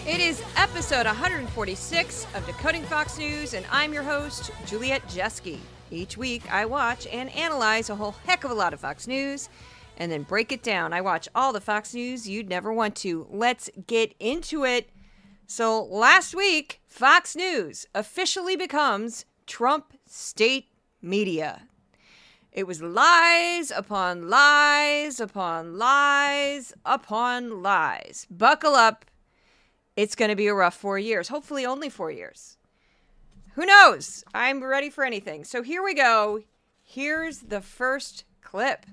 It is episode 146 of Decoding Fox News, and I'm your host, Juliet Jeske. Each week, I watch and analyze a whole heck of a lot of Fox News, and then break it down. I watch all the Fox News you'd never want to. Let's get into it. So last week, Fox News officially becomes Trump state media. It was lies upon lies upon lies upon lies. Buckle up. It's going to be a rough 4 years. Hopefully only 4 years. Who knows? I'm ready for anything. So here we go. Here's the first clip.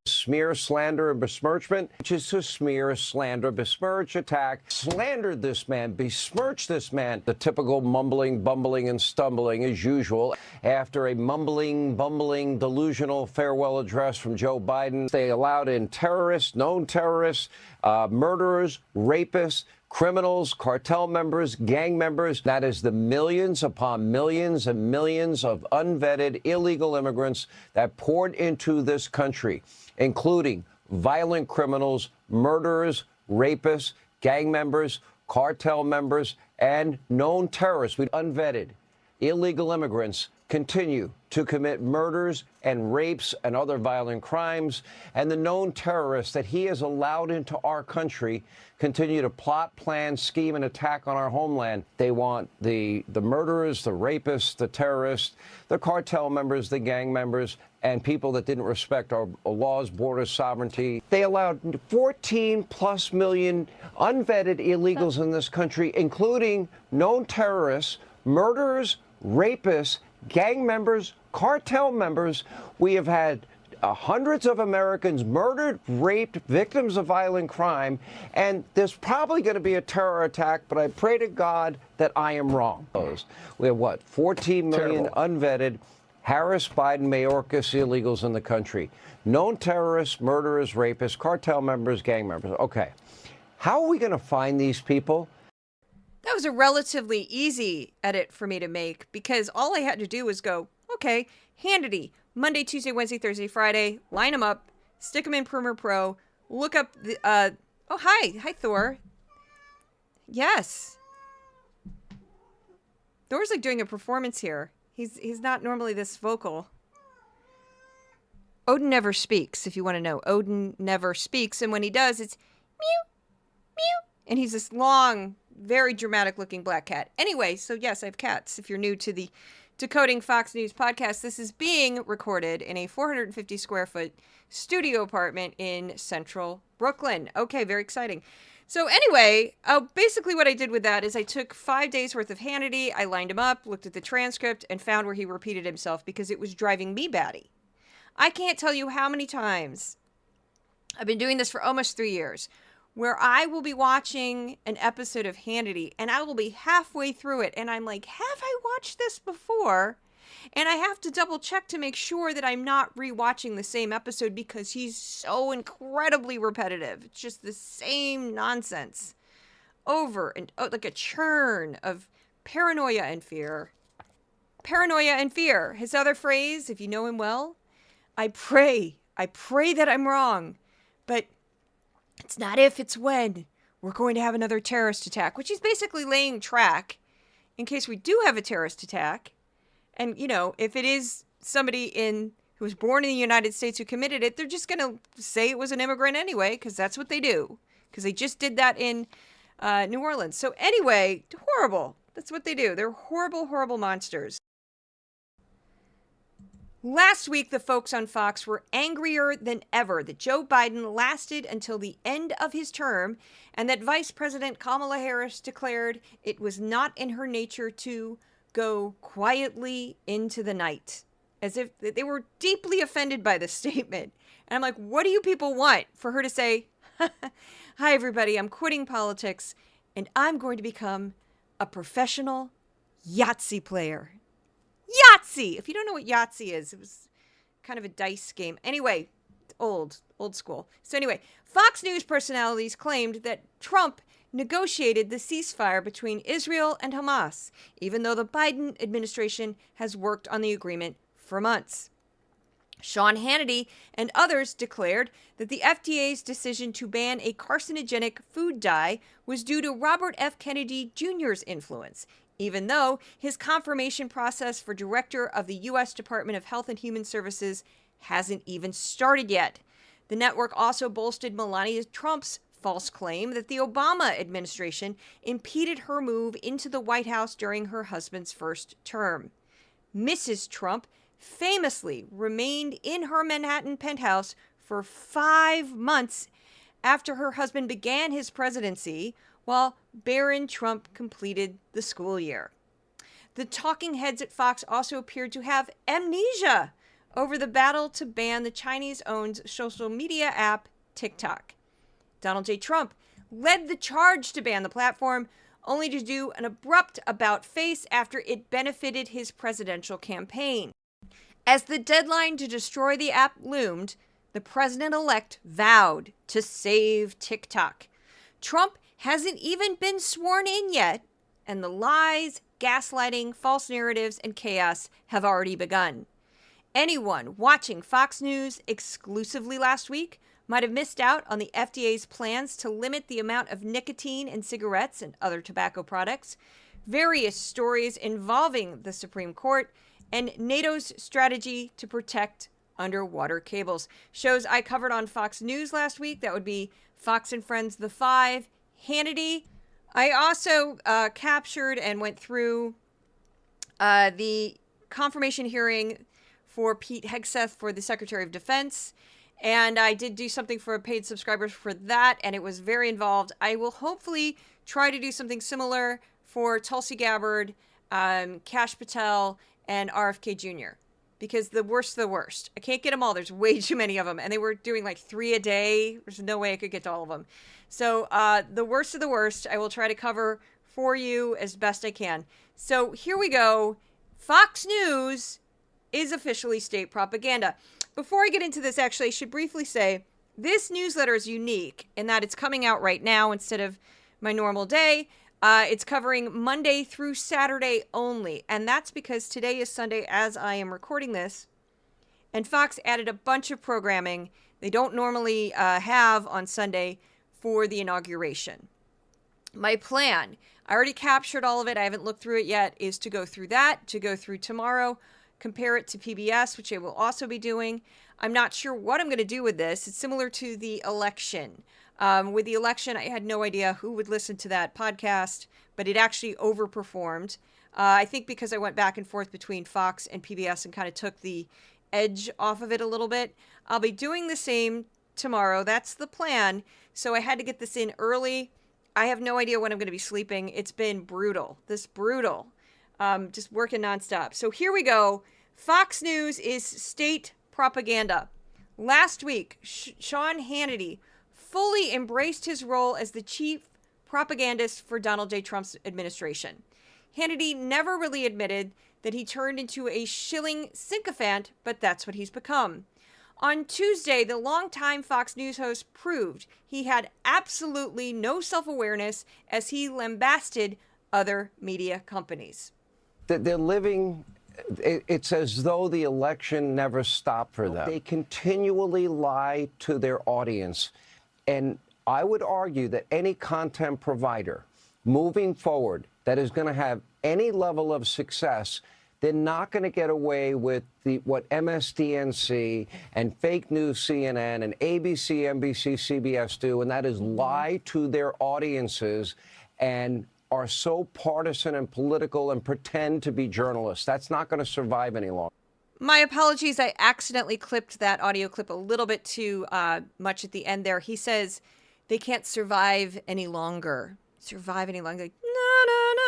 Smear, slander, and besmirchment, which is to smear, slander, besmirch, attack, slandered this man, besmirched this man. The typical mumbling, bumbling, and stumbling as usual. After a mumbling, bumbling, delusional farewell address from Joe Biden, they allowed in terrorists, known terrorists, murderers, rapists, criminals, cartel members, gang members. That is the millions upon millions and millions of unvetted illegal immigrants that poured into this country, including violent criminals, murderers, rapists, gang members, cartel members, and known terrorists. Unvetted illegal immigrants continue to commit murders and rapes and other violent crimes, and the known terrorists that he has allowed into our country continue to plot, plan, scheme, and attack on our homeland. They want the murderers, the rapists, the terrorists, the cartel members, the gang members, and people that didn't respect our laws, borders, sovereignty. They allowed 14+ million unvetted illegals in this country, including known terrorists, murderers, rapists, gang members, cartel members. We have had hundreds of Americans murdered, raped, victims of violent crime, and there's probably going to be a terror attack, but I pray to God that I am wrong. We have, 14 million unvetted Harris, Biden, Mayorkas illegals in the country. Known terrorists, murderers, rapists, cartel members, gang members. Okay. How are we going to find these people? That was a relatively easy edit for me to make because all I had to do was go, okay, Hannity, Monday, Tuesday, Wednesday, Thursday, Friday, line them up, stick them in Premiere Pro, look up the, oh, hi, Thor. Yes. Thor's like doing a performance here. He's not normally this vocal. Odin never speaks, if you want to know. Odin never speaks, and when he does, it's mew, mew, and he's this long, very dramatic looking black cat. Anyway, so yes, I have cats. If you're new to the Decoding Fox News podcast, this is being recorded in a 450 square foot studio apartment in central Brooklyn. Okay, very exciting. So anyway, basically what I did with that is I took 5 days worth of Hannity, I lined him up, looked at the transcript, and found where he repeated himself because it was driving me batty. I can't tell you how many times, I've been doing this for almost 3 years, where I will be watching an episode of Hannity and I will be halfway through it and I'm like, have I watched this before? And I have to double check to make sure that I'm not rewatching the same episode because he's so incredibly repetitive. It's just the same nonsense over and like a churn of paranoia and fear. Paranoia and fear. His other phrase, if you know him well, I pray that I'm wrong, but it's not if, it's when we're going to have another terrorist attack, which is basically laying track in case we do have a terrorist attack. And, you know, if it is somebody who was born in the United States who committed it, they're just going to say it was an immigrant anyway, because that's what they do. Because they just did that in New Orleans. So anyway, horrible. That's what they do. They're horrible, horrible monsters. Last week, the folks on Fox were angrier than ever that Joe Biden lasted until the end of his term and that Vice President Kamala Harris declared it was not in her nature to go quietly into the night, as if they were deeply offended by this statement. And I'm like, what do you people want? For her to say, hi, everybody, I'm quitting politics and I'm going to become a professional Yahtzee player. Yahtzee! If you don't know what Yahtzee is, it was kind of a dice game. Anyway, old school. So anyway, Fox News personalities claimed that Trump negotiated the ceasefire between Israel and Hamas, even though the Biden administration has worked on the agreement for months. Sean Hannity and others declared that the FDA's decision to ban a carcinogenic food dye was due to Robert F. Kennedy Jr.'s influence, even though his confirmation process for director of the U.S. Department of Health and Human Services hasn't even started yet. The network also bolstered Melania Trump's false claim that the Obama administration impeded her move into the White House during her husband's first term. Mrs. Trump famously remained in her Manhattan penthouse for 5 months after her husband began his presidency, while Baron Trump completed the school year. The talking heads at Fox also appeared to have amnesia over the battle to ban the Chinese-owned social media app TikTok. Donald J. Trump led the charge to ban the platform, only to do an abrupt about-face after it benefited his presidential campaign. As the deadline to destroy the app loomed, the president-elect vowed to save TikTok. Trump hasn't even been sworn in yet, and the lies, gaslighting, false narratives, and chaos have already begun. Anyone watching Fox News exclusively last week might have missed out on the FDA's plans to limit the amount of nicotine in cigarettes and other tobacco products, various stories involving the Supreme Court, and NATO's strategy to protect underwater cables. Shows I covered on Fox News last week, that would be Fox and Friends The Five, Hannity. I also captured and went through the confirmation hearing for Pete Hegseth for the Secretary of Defense. And I did do something for paid subscribers for that, and it was very involved. I will hopefully try to do something similar for Tulsi Gabbard, Kash Patel, and RFK Jr. Because the worst of the worst. I can't get them all. There's way too many of them. And they were doing like 3 a day. There's no way I could get to all of them. So the worst of the worst, I will try to cover for you as best I can. So here we go. Fox News is officially state propaganda. Before I get into this, actually, I should briefly say this newsletter is unique in that it's coming out right now instead of my normal day. It's covering Monday through Saturday only. And that's because today is Sunday as I am recording this. And Fox added a bunch of programming they don't normally have on Sunday for the inauguration. My plan, I already captured all of it. I haven't looked through it yet, is to go through that, to go through tomorrow, compare it to PBS, which I will also be doing. I'm not sure what I'm going to do with this. It's similar to the election. With the election, I had no idea who would listen to that podcast, but it actually overperformed. I think because I went back and forth between Fox and PBS and kind of took the edge off of it a little bit. I'll be doing the same tomorrow. That's the plan. So I had to get this in early. I have no idea when I'm going to be sleeping. It's been brutal. Brutal. Just working nonstop. So here we go. Fox News is state propaganda. Last week, Sean Hannity fully embraced his role as the chief propagandist for Donald J. Trump's administration. Hannity never really admitted that he turned into a shilling sycophant, but that's what he's become. On Tuesday, the longtime Fox News host proved he had absolutely no self-awareness as he lambasted other media companies. They're living, it's as though the election never stopped for them. They continually lie to their audience. And I would argue that any content provider moving forward that is going to have any level of success, they're not going to get away with what MSDNC and fake news CNN and ABC, NBC, CBS do, and that is lie to their audiences and are so partisan and political and pretend to be journalists. That's not going to survive any longer. My apologies. I accidentally clipped that audio clip a little bit too much at the end there. He says they can't survive any longer. Survive any longer. Like, na, na, na,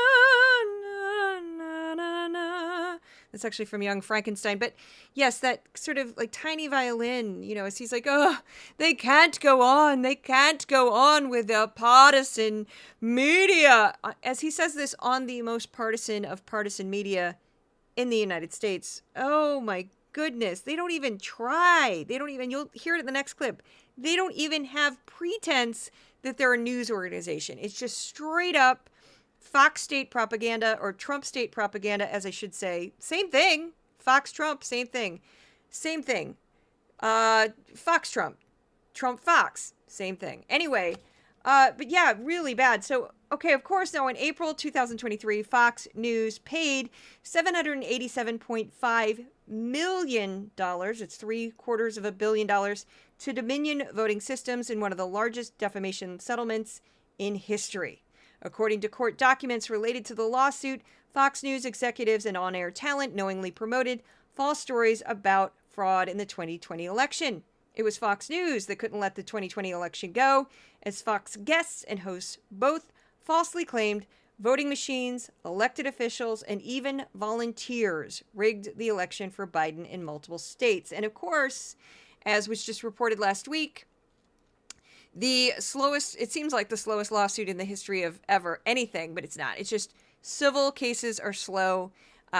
na, na, na. That's actually from Young Frankenstein. But yes, that sort of like tiny violin, you know, as he's like, oh, they can't go on. They can't go on with their partisan media. As he says this on the most partisan of partisan media in the United States. Oh my goodness. They don't even try. They don't even, you'll hear it in the next clip. They don't even have pretense that they're a news organization. It's just straight up Fox state propaganda, or Trump state propaganda, as I should say. Same thing. Fox Trump, same thing. Same thing. Fox Trump. Trump Fox. Same thing. Anyway, but yeah, really bad. So, okay, of course, now in April 2023, Fox News paid $787.5 million. It's $787 million to Dominion Voting Systems in one of the largest defamation settlements in history. According to court documents related to the lawsuit, Fox News executives and on-air talent knowingly promoted false stories about fraud in the 2020 election. It was Fox News that couldn't let the 2020 election go, as Fox guests and hosts both falsely claimed voting machines, elected officials, and even volunteers rigged the election for Biden in multiple states. And of course, as was just reported last week, it seems like the slowest lawsuit in the history of ever anything, but it's not. It's just civil cases are slow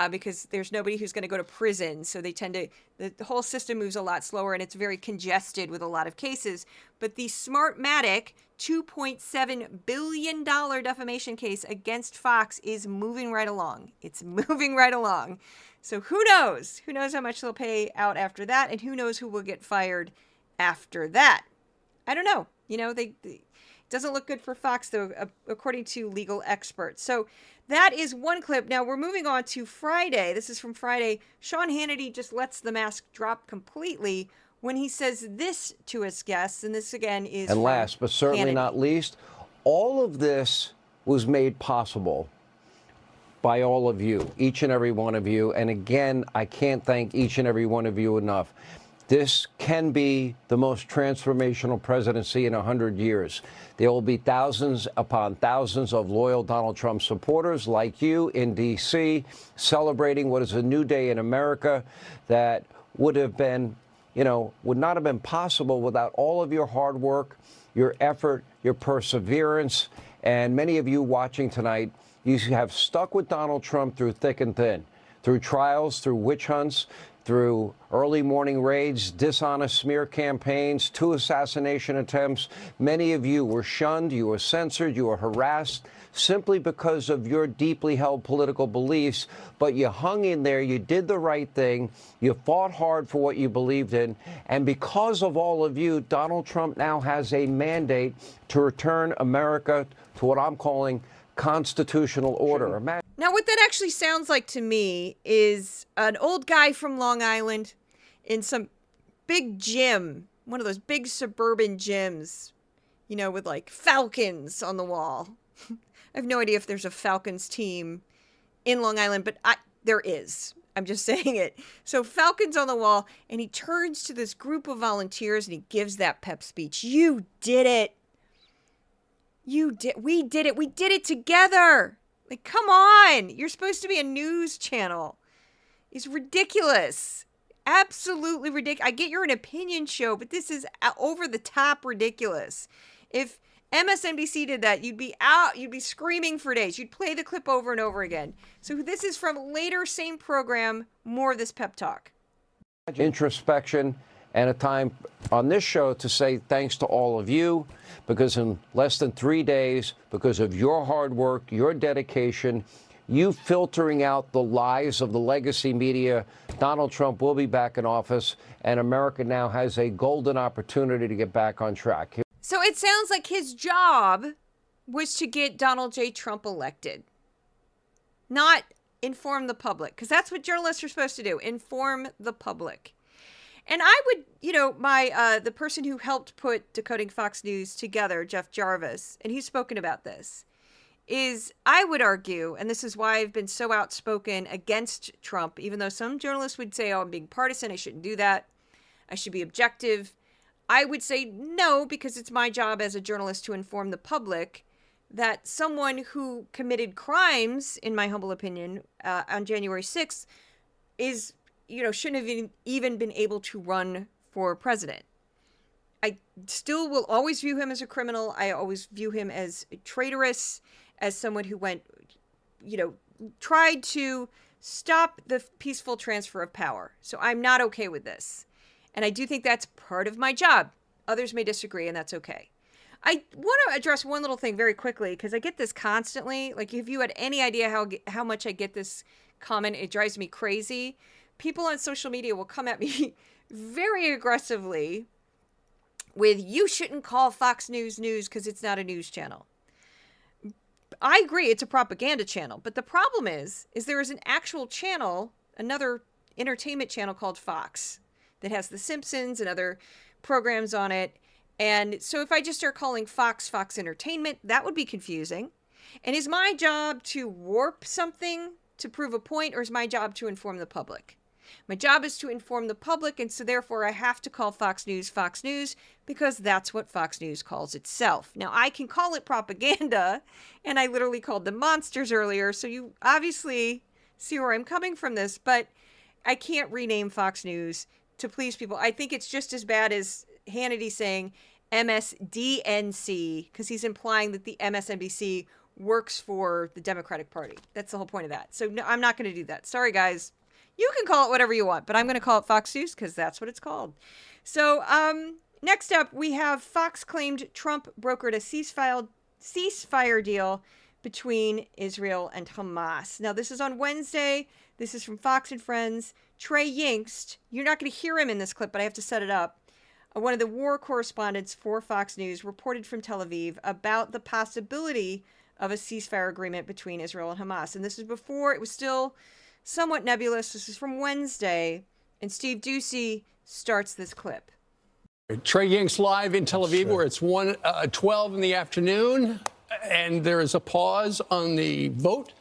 because there's nobody who's going to go to prison. So they tend to, the whole system moves a lot slower and it's very congested with a lot of cases. But the Smartmatic $2.7 billion defamation case against Fox is moving right along. It's moving right along. So who knows? Who knows how much they'll pay out after that? And who knows who will get fired after that? I don't know. You know, it doesn't look good for Fox, though, according to legal experts. So that is one clip. Now we're moving on to Friday. This is from Friday. Sean Hannity just lets the mask drop completely when he says this to his guests. And this, again, is And last, but certainly Hannity. not least, all of this was made possible by all of you, each and every one of you. And again, I can't thank each and every one of you enough. This can be the most transformational presidency in 100 years. There will be thousands upon thousands of loyal Donald Trump supporters like you in D.C. celebrating what is a new day in America that would have been, would not have been possible without all of your hard work, your effort, your perseverance. And many of you watching tonight, you have stuck with Donald Trump through thick and thin, through trials, through witch hunts, through early morning raids, dishonest smear campaigns, 2 assassination attempts. Many of you were shunned, you were censored, you were harassed simply because of your deeply held political beliefs. But you hung in there, you did the right thing, you fought hard for what you believed in. And because of all of you, Donald Trump now has a mandate to return America to what I'm calling constitutional order. Now, what that actually sounds like to me is an old guy from Long Island in some big gym, one of those big suburban gyms, with like falcons on the wall. I have no idea if there's a Falcons team in Long Island, but there is. I'm just saying it. So falcons on the wall, and he turns to this group of volunteers and he gives that pep speech. You did it. We did it. We did it together. Like, come on. You're supposed to be a news channel. It's ridiculous. Absolutely ridiculous. I get you're an opinion show, but this is over the top ridiculous. If MSNBC did that, you'd be out. You'd be screaming for days. You'd play the clip over and over again. So this is from later, same program, more of this pep talk. Introspection and a time on this show to say thanks to all of you, because in less than 3 days, because of your hard work, your dedication, you filtering out the lies of the legacy media, Donald Trump will be back in office, and America now has a golden opportunity to get back on track. So it sounds like his job was to get Donald J. Trump elected, not inform the public, because that's what journalists are supposed to do, inform the public. And I would, the person who helped put Decoding Fox News together, Jeff Jarvis, and he's spoken about this, is I would argue, and this is why I've been so outspoken against Trump, even though some journalists would say, oh, I'm being partisan, I shouldn't do that, I should be objective. I would say no, because it's my job as a journalist to inform the public that someone who committed crimes, in my humble opinion, on January 6th is, shouldn't have even been able to run for president. I still will always view him as a criminal. I always view him as traitorous, as someone who went, tried to stop the peaceful transfer of power. So I'm not okay with this. And I do think that's part of my job. Others may disagree, and that's okay. I want to address one little thing very quickly, because I get this constantly. Like, if you had any idea how much I get this comment, it drives me crazy. People on social media will come at me very aggressively with, you shouldn't call Fox News news because it's not a news channel. I agree, it's a propaganda channel, but the problem is there is an actual channel, another entertainment channel called Fox, that has The Simpsons and other programs on it. And so if I just start calling Fox Fox Entertainment, that would be confusing. And is my job to warp something to prove a point, or is my job to inform the public? My job is to inform the public, and so therefore I have to call Fox News because that's what Fox News calls itself. Now, I can call it propaganda, and I literally called them monsters earlier, so you obviously see where I'm coming from this, but I can't rename Fox News to please people. I think it's just as bad as Hannity saying MSDNC, because he's implying that the MSNBC works for the Democratic Party. That's the whole point of that. So no, I'm not going to do that. Sorry, guys. You can call it whatever you want, but I'm going to call it Fox News because that's what it's called. So next up, we have Fox claimed Trump brokered a ceasefire deal between Israel and Hamas. Now, this is on Wednesday. This is from Fox and Friends. Trey Yingst, you're not going to hear him in this clip, but I have to set it up. One of the war correspondents for Fox News reported from Tel Aviv about the possibility of a ceasefire agreement between Israel and Hamas. And this is before it was still somewhat nebulous. This is from Wednesday, and Steve Doocy starts this clip. Trey Yingst live in Tel Aviv, where it's 1:12 in the afternoon, and there is a pause on the vote.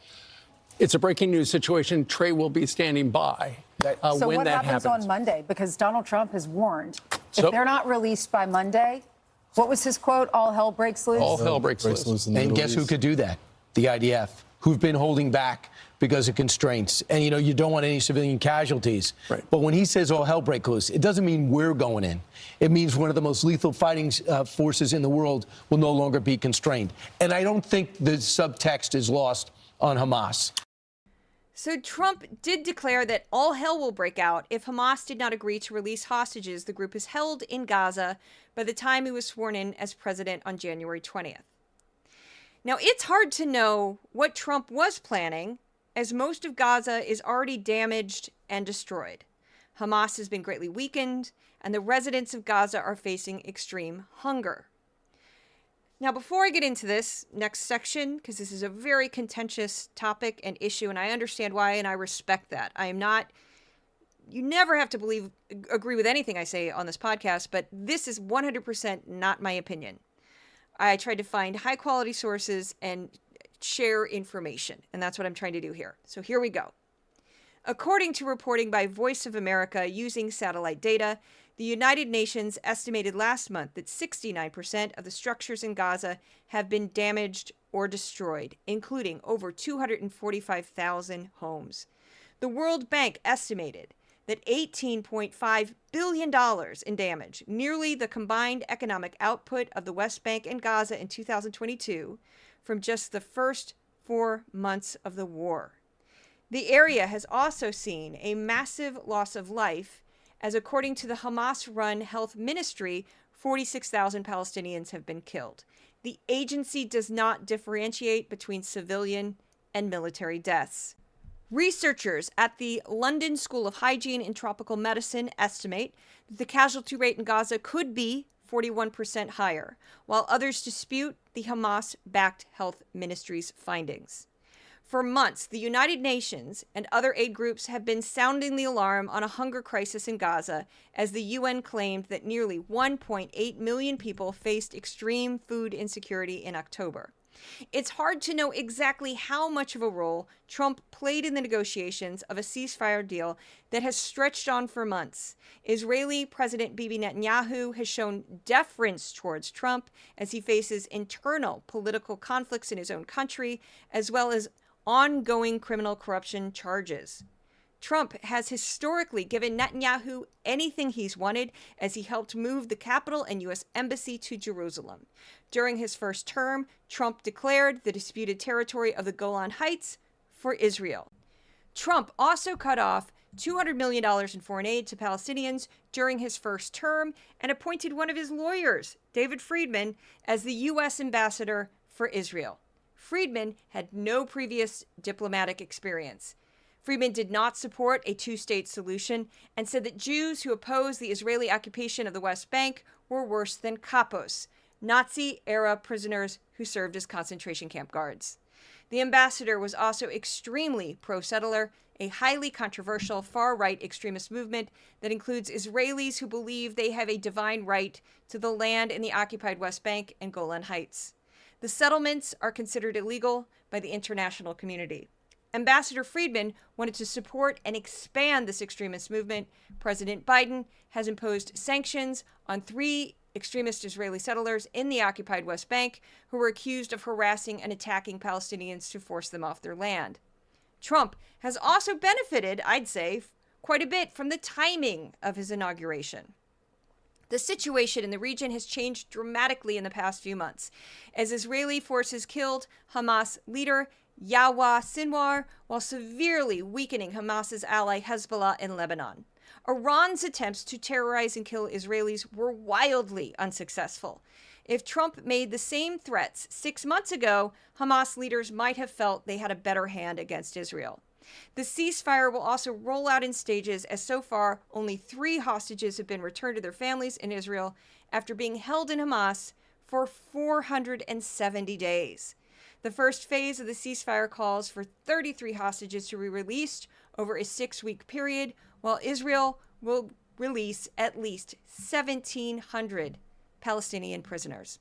It's a breaking news situation. Trey will be standing by so when what that happens happens. on Monday? Because Donald Trump has warned, if they're not released by Monday, what was his quote? All hell breaks loose? All hell breaks loose. And guess who could do that? The IDF, who've been holding back because of constraints. And, you don't want any civilian casualties. Right. But when he says all hell break loose, it doesn't mean we're going in. It means one of the most lethal fighting forces in the world will no longer be constrained. And I don't think the subtext is lost on Hamas. So Trump did declare that all hell will break out if Hamas did not agree to release hostages the group has held in Gaza by the time he was sworn in as president on January 20th. Now, it's hard to know what Trump was planning, as most of Gaza is already damaged and destroyed. Hamas has been greatly weakened, and the residents of Gaza are facing extreme hunger. Now, before I get into this next section, because this is a very contentious topic and issue, and I understand why, and I respect that. You never have to agree with anything I say on this podcast, but this is 100% not my opinion. I tried to find high quality sources and share information, and that's what I'm trying to do here. So here we go. According to reporting by Voice of America using satellite data, the United Nations estimated last month that 69% of the structures in Gaza have been damaged or destroyed, including over 245,000 homes. The World Bank estimated that $18.5 billion in damage, nearly the combined economic output of the West Bank and Gaza in 2022, from just the first 4 months of the war. The area has also seen a massive loss of life, as according to the Hamas-run health ministry, 46,000 Palestinians have been killed. The agency does not differentiate between civilian and military deaths. Researchers at the London School of Hygiene and Tropical Medicine estimate that the casualty rate in Gaza could be 41% higher, while others dispute the Hamas-backed health ministry's findings. For months, the United Nations and other aid groups have been sounding the alarm on a hunger crisis in Gaza, as the UN claimed that nearly 1.8 million people faced extreme food insecurity in October. It's hard to know exactly how much of a role Trump played in the negotiations of a ceasefire deal that has stretched on for months. Israeli President Bibi Netanyahu has shown deference towards Trump as he faces internal political conflicts in his own country, as well as ongoing criminal corruption charges. Trump has historically given Netanyahu anything he's wanted, as he helped move the capital and U.S. embassy to Jerusalem. During his first term, Trump declared the disputed territory of the Golan Heights for Israel. Trump also cut off $200 million in foreign aid to Palestinians during his first term and appointed one of his lawyers, David Friedman, as the U.S. ambassador for Israel. Friedman had no previous diplomatic experience. Friedman did not support a two-state solution and said that Jews who opposed the Israeli occupation of the West Bank were worse than kapos, Nazi-era prisoners who served as concentration camp guards. The ambassador was also extremely pro-settler, a highly controversial far-right extremist movement that includes Israelis who believe they have a divine right to the land in the occupied West Bank and Golan Heights. The settlements are considered illegal by the international community. Ambassador Friedman wanted to support and expand this extremist movement. President Biden has imposed sanctions on 3 extremist Israeli settlers in the occupied West Bank who were accused of harassing and attacking Palestinians to force them off their land. Trump has also benefited, I'd say, quite a bit from the timing of his inauguration. The situation in the region has changed dramatically in the past few months, as Israeli forces killed Hamas leader Yahya Sinwar while severely weakening Hamas's ally Hezbollah in Lebanon. Iran's attempts to terrorize and kill Israelis were wildly unsuccessful. If Trump made the same threats 6 months ago, Hamas leaders might have felt they had a better hand against Israel. The ceasefire will also roll out in stages, as so far only 3 hostages have been returned to their families in Israel after being held in Hamas for 470 days. The first phase of the ceasefire calls for 33 hostages to be released over a 6-week period, while Israel will release at least 1,700 Palestinian prisoners.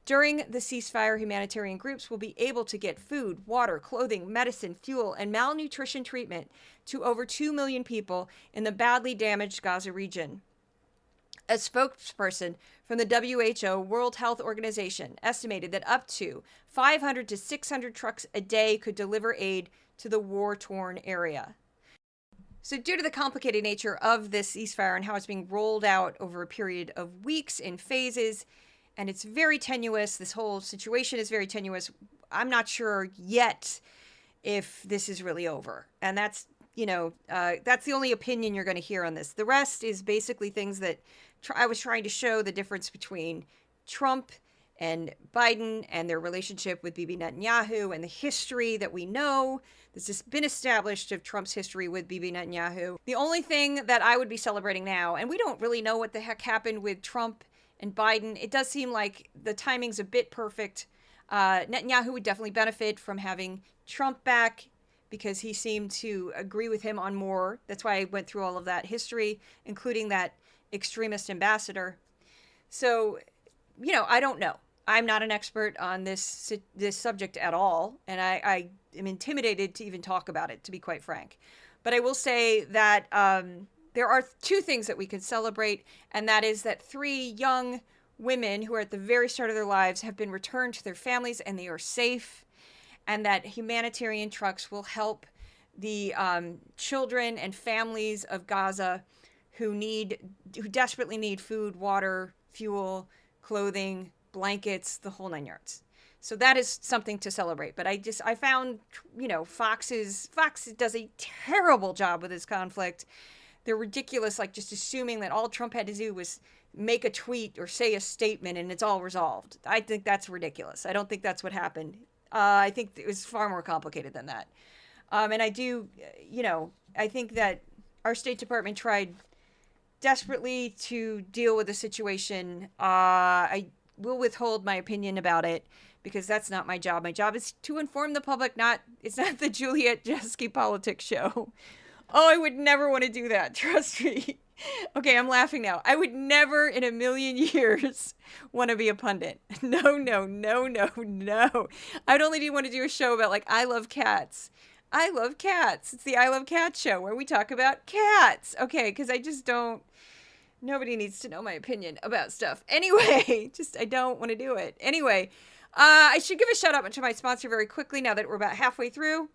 During the ceasefire, humanitarian groups will be able to get food, water, clothing, medicine, fuel, and malnutrition treatment to over 2 million people in the badly damaged Gaza region. A spokesperson from the WHO, World Health Organization, estimated that up to 500 to 600 trucks a day could deliver aid to the war-torn area. So due to the complicated nature of this ceasefire and how it's being rolled out over a period of weeks in phases, and it's very tenuous, this whole situation is very tenuous, I'm not sure yet if this is really over. And that's, that's the only opinion you're going to hear on this. The rest is basically things that I was trying to show the difference between Trump and Biden and their relationship with Bibi Netanyahu and the history that we know that's just been established of Trump's history with Bibi Netanyahu. The only thing that I would be celebrating now, and we don't really know what the heck happened with Trump and Biden, it does seem like the timing's a bit perfect. Netanyahu would definitely benefit from having Trump back because he seemed to agree with him on more. That's why I went through all of that history, including that extremist ambassador. So, I don't know. I'm not an expert on this subject at all, and I am intimidated to even talk about it, to be quite frank. But I will say that there are 2 things that we can celebrate, and that is that 3 young women who are at the very start of their lives have been returned to their families and they are safe, and that humanitarian trucks will help the children and families of Gaza who desperately need food, water, fuel, clothing, blankets, the whole 9 yards. So that is something to celebrate. But I found, Fox does a terrible job with this conflict. They're ridiculous, like just assuming that all Trump had to do was make a tweet or say a statement and it's all resolved. I think that's ridiculous. I don't think that's what happened. I think it was far more complicated than that. And I do, I think that our State Department tried desperately to deal with the situation. I will withhold my opinion about it because that's not my job. My job is to inform the public, it's not the Juliet Jeske politics show. Oh, I would never want to do that. Trust me. Okay, I'm laughing now. I would never in a million years want to be a pundit. No. I'd only want to do a show about I love cats. I love cats. It's the I Love Cats show where we talk about cats. Okay, because I just don't. Nobody needs to know my opinion about stuff. Anyway, I don't want to do it. Anyway, I should give a shout out to my sponsor very quickly now that we're about halfway through.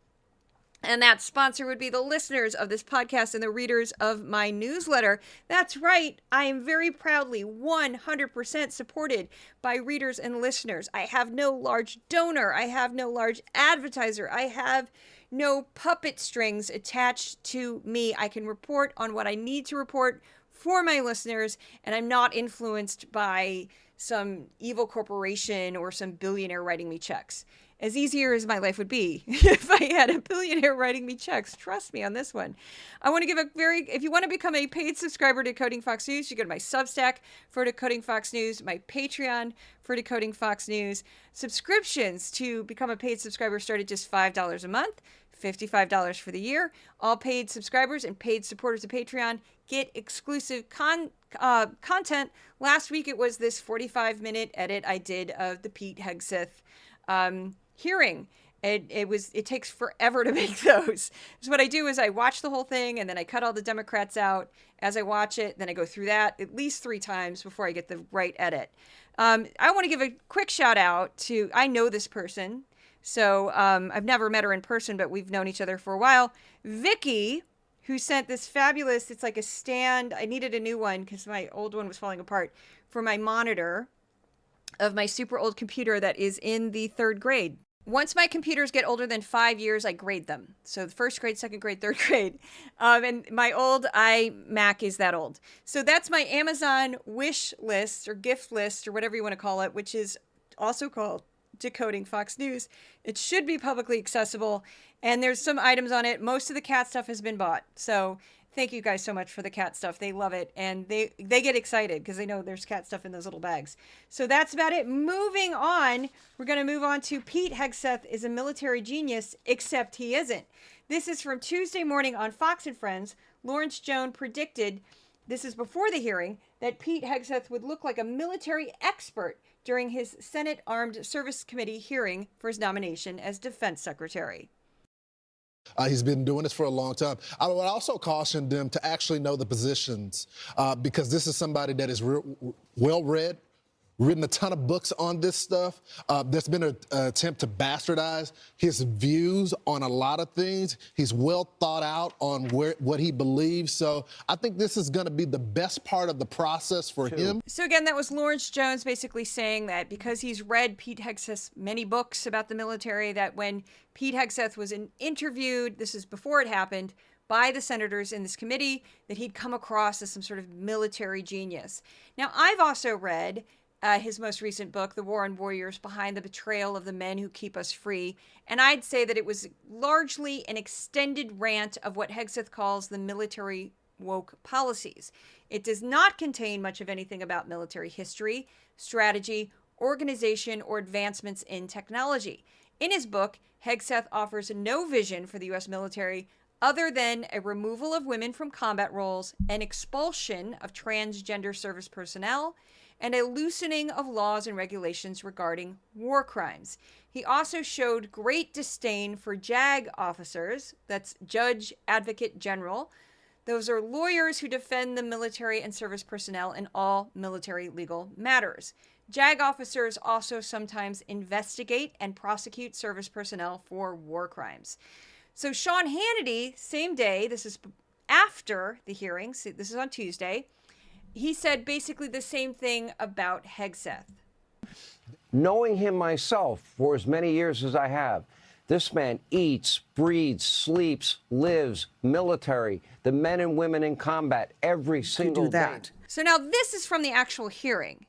And that sponsor would be the listeners of this podcast and the readers of my newsletter. That's right. I am very proudly 100% supported by readers and listeners. I have no large donor. I have no large advertiser. I have no puppet strings attached to me. I can report on what I need to report for my listeners, and I'm not influenced by some evil corporation or some billionaire writing me checks. as easier as my life would be if I had a billionaire writing me checks. Trust me on this one. I want to give if you want to become a paid subscriber to Decoding Fox News, you go to my Substack for Decoding Fox News, my Patreon for Decoding Fox News. Subscriptions to become a paid subscriber start at just $5 a month, $55 for the year. All paid subscribers and paid supporters of Patreon get exclusive content. Last week, it was this 45-minute edit I did of the Pete Hegseth hearing. It takes forever to make those. So what I do is I watch the whole thing and then I cut all the Democrats out as I watch it. Then I go through that at least 3 times before I get the right edit. I want to give a quick shout out to, I know this person. So I've never met her in person, but we've known each other for a while. Vicky, who sent this fabulous, it's like a stand. I needed a new one because my old one was falling apart, for my monitor of my super old computer that is in the 3rd grade. Once my computers get older than 5 years, I grade them. So the 1st grade, 2nd grade, 3rd grade. And my old iMac is that old. So that's my Amazon wish list or gift list or whatever you want to call it, which is also called Decoding Fox News. It should be publicly accessible. And there's some items on it. Most of the cat stuff has been bought. So thank you guys so much for the cat stuff. They love it. And they get excited because they know there's cat stuff in those little bags. So that's about it. Moving on, we're going to move on to Pete Hegseth is a military genius, except he isn't. This is from Tuesday morning on Fox and Friends. Lawrence Jones predicted, this is before the hearing, that Pete Hegseth would look like a military expert during his Senate Armed Services Committee hearing for his nomination as Defense Secretary. He's been doing this for a long time. I would also caution them to actually know the positions because this is somebody that is well-read, written a ton of books on this stuff. There's been an attempt to bastardize his views on a lot of things. He's well thought out on what he believes. So I think this is going to be the best part of the process for him. So again, that was Lawrence Jones basically saying that because he's read Pete Hegseth's many books about the military, that when Pete Hegseth was interviewed, this is before it happened, by the senators in this committee, that he'd come across as some sort of military genius. Now, I've also read his most recent book, The War on Warriors, Behind the Betrayal of the Men Who Keep Us Free. And I'd say that it was largely an extended rant of what Hegseth calls the military woke policies. It does not contain much of anything about military history, strategy, organization, or advancements in technology. In his book, Hegseth offers no vision for the U.S. military other than a removal of women from combat roles, an expulsion of transgender service personnel, and a loosening of laws and regulations regarding war crimes. He also showed great disdain for JAG officers, that's Judge Advocate General. Those are lawyers who defend the military and service personnel in all military legal matters. JAG officers also sometimes investigate and prosecute service personnel for war crimes. So Sean Hannity, same day, this is after the hearings, this is on Tuesday, he said basically the same thing about Hegseth. Knowing him myself for as many years as I have, this man eats, breathes, sleeps, lives military, the men and women in combat every single day. So now this is from the actual hearing.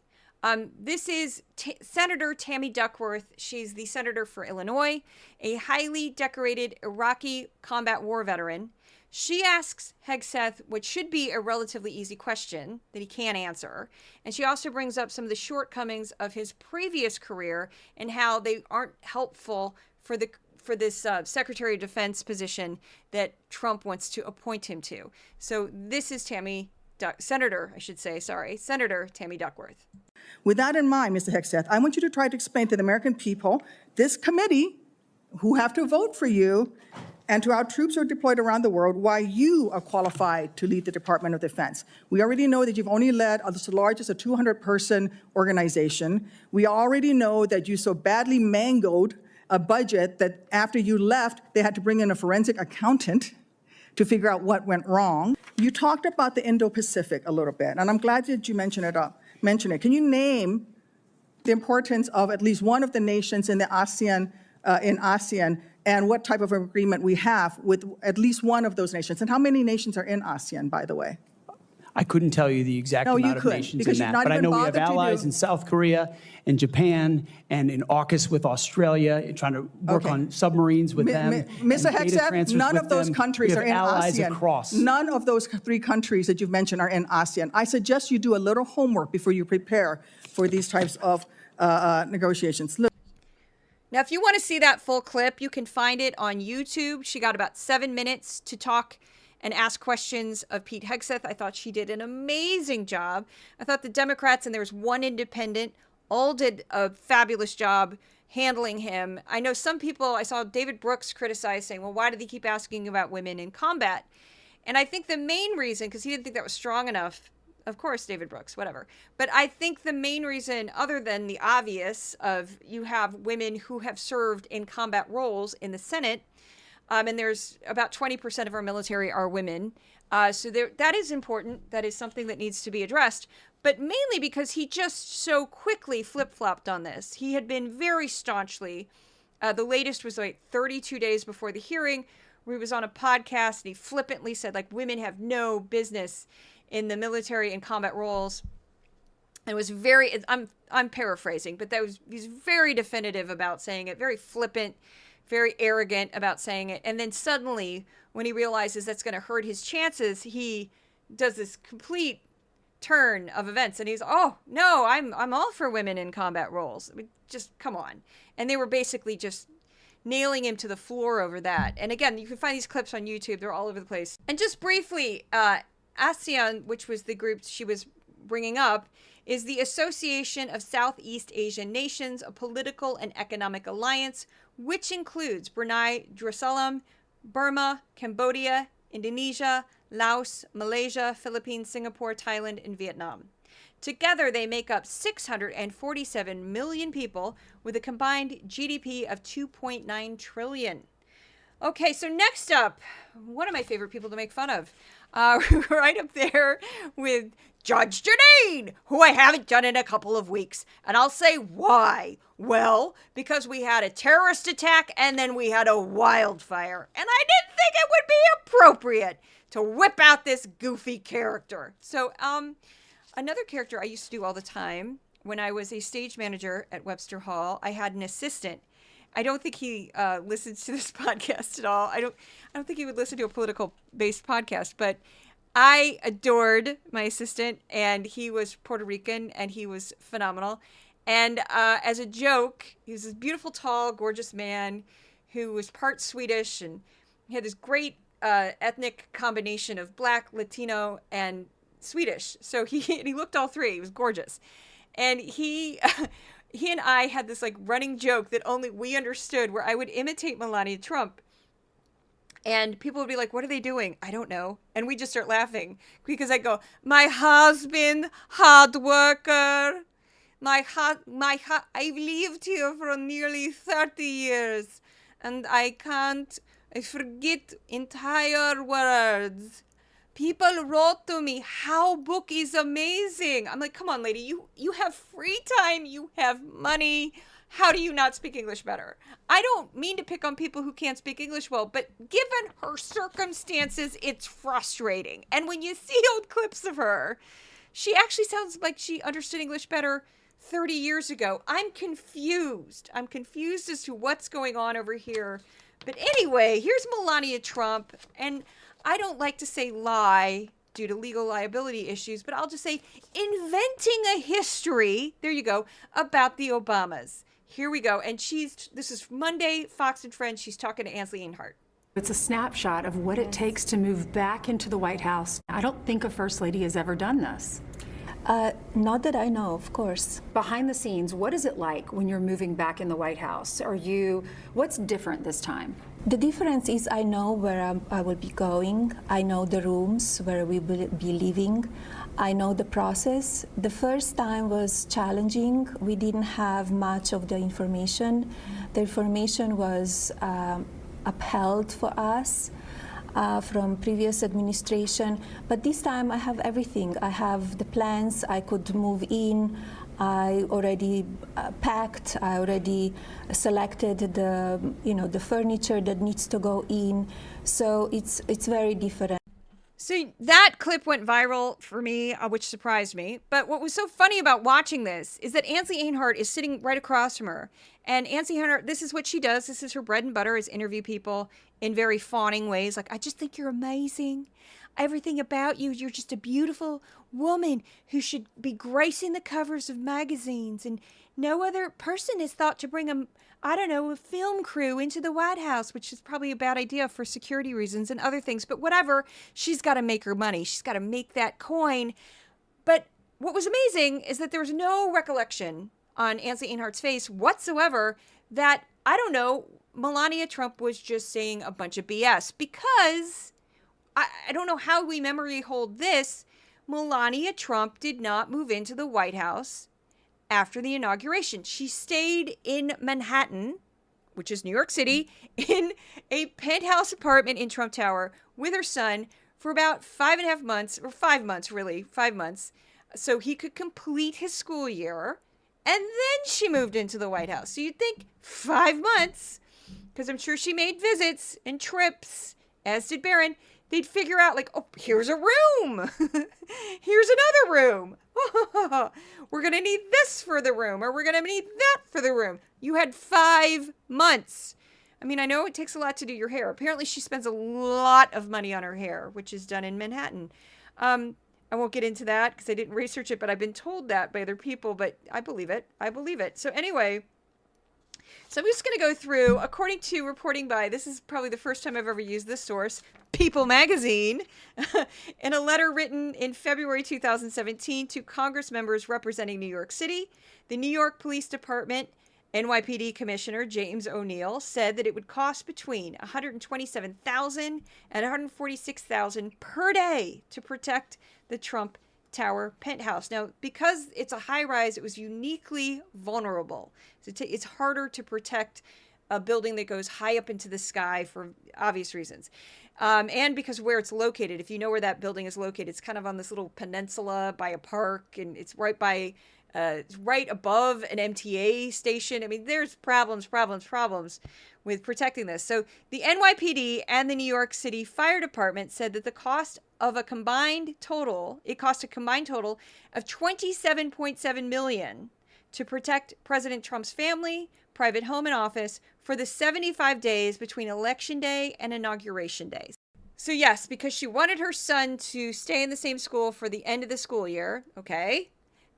This is Senator Tammy Duckworth. She's the senator for Illinois, a highly decorated Iraqi combat war veteran. She asks Hegseth what should be a relatively easy question that he can't answer. And she also brings up some of the shortcomings of his previous career and how they aren't helpful for this Secretary of Defense position that Trump wants to appoint him to. So this is Senator Tammy Duckworth. With that in mind, Mr. Hegseth, I want you to try to explain to the American people, this committee, who have to vote for you, and to our troops who are deployed around the world, why you are qualified to lead the Department of Defense. We already know that you've only led as large as a 200-person organization. We already know that you so badly mangled a budget that after you left, they had to bring in a forensic accountant to figure out what went wrong. You talked about the Indo-Pacific a little bit, and I'm glad that you mentioned it. Can you name the importance of at least one of the nations in the ASEAN, and what type of agreement we have with at least one of those nations? And how many nations are in ASEAN, by the way? I couldn't tell you the exact No, you amount of couldn't, nations because in you've that. not But I even know we have bothered to allies do- in South Korea and Japan and in AUKUS with Australia, trying to work Okay. on submarines with them. Mr. and data Hegseth, transfers none with of those them. countries We are have in allies ASEAN. across. None of those 3 countries that you've mentioned are in ASEAN. I suggest you do a little homework before you prepare for these types of negotiations. Look. Now, if you want to see that full clip, you can find it on YouTube. She got about 7 minutes to talk and ask questions of Pete Hegseth. I thought she did an amazing job. I thought the Democrats, and there was one independent, all did a fabulous job handling him. I know some people, I saw David Brooks criticize, saying, well, why did he keep asking about women in combat? And I think the main reason, because he didn't think that was strong enough, of course, David Brooks, whatever. But I think the main reason, other than the obvious of you have women who have served in combat roles in the Senate, and there's about 20% of our military are women. So that is important. That is something that needs to be addressed. But mainly because he just so quickly flip-flopped on this. He had been very staunchly. The latest was like 32 days before the hearing, where he was on a podcast and he flippantly said, like, women have no business in the military and combat roles. And it was very, I'm paraphrasing, but he's very definitive about saying it, very flippant, very arrogant about saying it. And then suddenly, when he realizes that's going to hurt his chances, he does this complete turn of events. And he's, oh, no, I'm all for women in combat roles. I mean, just come on. And they were basically just nailing him to the floor over that. And again, you can find these clips on YouTube. They're all over the place. And just briefly, ASEAN, which was the group she was bringing up, is the Association of Southeast Asian Nations, a political and economic alliance, which includes Brunei Darussalam, Burma, Cambodia, Indonesia, Laos, Malaysia, Philippines, Singapore, Thailand, and Vietnam. Together, they make up 647 million people with a combined GDP of 2.9 trillion. Okay, so next up, one of my favorite people to make fun of, right up there with Judge Jeanine, who I haven't done in a couple of weeks. And I'll say why. Well, because we had a terrorist attack and then we had a wildfire. And I didn't think it would be appropriate to whip out this goofy character. So, another character I used to do all the time when I was a stage manager at Webster Hall, I had an assistant. I don't think he listens to this podcast at all. I don't think he would listen to a political-based podcast, but I adored my assistant, and he was Puerto Rican, and he was phenomenal. And as a joke, he was this beautiful, tall, gorgeous man who was part Swedish, and he had this great ethnic combination of Black, Latino, and Swedish. So he looked all three. He was gorgeous. And he and I had this like running joke that only we understood, where I would imitate Melania Trump. And people would be like, what are they doing? I don't know. And we just start laughing because I go, my husband, hard worker. I've lived here for nearly 30 years. And I forget entire words. People wrote to me, how book is amazing. I'm like, come on, lady, you have free time, you have money. How do you not speak English better? I don't mean to pick on people who can't speak English well, but given her circumstances, it's frustrating. And when you see old clips of her, she actually sounds like she understood English better 30 years ago. I'm confused. I'm confused as to what's going on over here. But anyway, here's Melania Trump, and I don't like to say lie due to legal liability issues, but I'll just say inventing a history, there you go, about the Obamas. Here we go. And this is Monday, Fox and Friends. She's talking to Ansley Einhart. It's a snapshot of what it takes to move back into the White House. I don't think a First Lady has ever done this. Not that I know, of course. Behind the scenes, what is it like when you're moving back in the White House? What's different this time? The difference is I know where I will be going. I know the rooms where we will be living. I know the process. The first time was challenging. We didn't have much of the information. The information was upheld for us from previous administration. But this time I have everything. I have the plans. I could move in. I already packed. I already selected the furniture that needs to go in. So it's very different. So that clip went viral for me, which surprised me. But what was so funny about watching this is that Nancy Einhart is sitting right across from her. And Nancy Einhart, this is what she does. This is her bread and butter, is interview people in very fawning ways. Like, I just think you're amazing. Everything about you, you're just a beautiful woman who should be gracing the covers of magazines. And no other person has thought to bring a film crew into the White House, which is probably a bad idea for security reasons and other things. But whatever, she's got to make her money. She's got to make that coin. But what was amazing is that there was no recollection on Nancy Einhart's face whatsoever that, I don't know, Melania Trump was just saying a bunch of BS. Because I don't know how we memory hold this. Melania Trump did not move into the White House after the inauguration. She stayed in Manhattan, which is New York City, in a penthouse apartment in Trump Tower with her son for about 5.5 months, or 5 months, really, 5 months, so he could complete his school year. And then she moved into the White House. So you'd think 5 months, because I'm sure she made visits and trips, as did Barron. They'd figure out, like, oh, here's a room. Here's another room. We're going to need this for the room, or we're going to need that for the room. You had 5 months. I mean, I know it takes a lot to do your hair. Apparently, she spends a lot of money on her hair, which is done in Manhattan. I won't get into that because I didn't research it, but I've been told that by other people, but I believe it. I believe it. So anyway, so I'm just going to go through, according to reporting by, this is probably the first time I've ever used this source, People magazine, in a letter written in February 2017 to Congress members representing New York City, the New York Police Department NYPD Commissioner James O'Neill said that it would cost between $127,000 and $146,000 per day to protect the Trump Tower penthouse. Now, because it's a high rise, it was uniquely vulnerable. So it's harder to protect a building that goes high up into the sky for obvious reasons. And because where it's located, if you know where that building is located, it's kind of on this little peninsula by a park, and it's right by, it's right above an MTA station. I mean, there's problems with protecting this. So the NYPD and the New York City Fire Department said that the cost of a combined total, it cost a combined total of $27.7 million to protect President Trump's family, private home and office for the 75 days between Election Day and Inauguration Day. So yes, because she wanted her son to stay in the same school for the end of the school year, okay,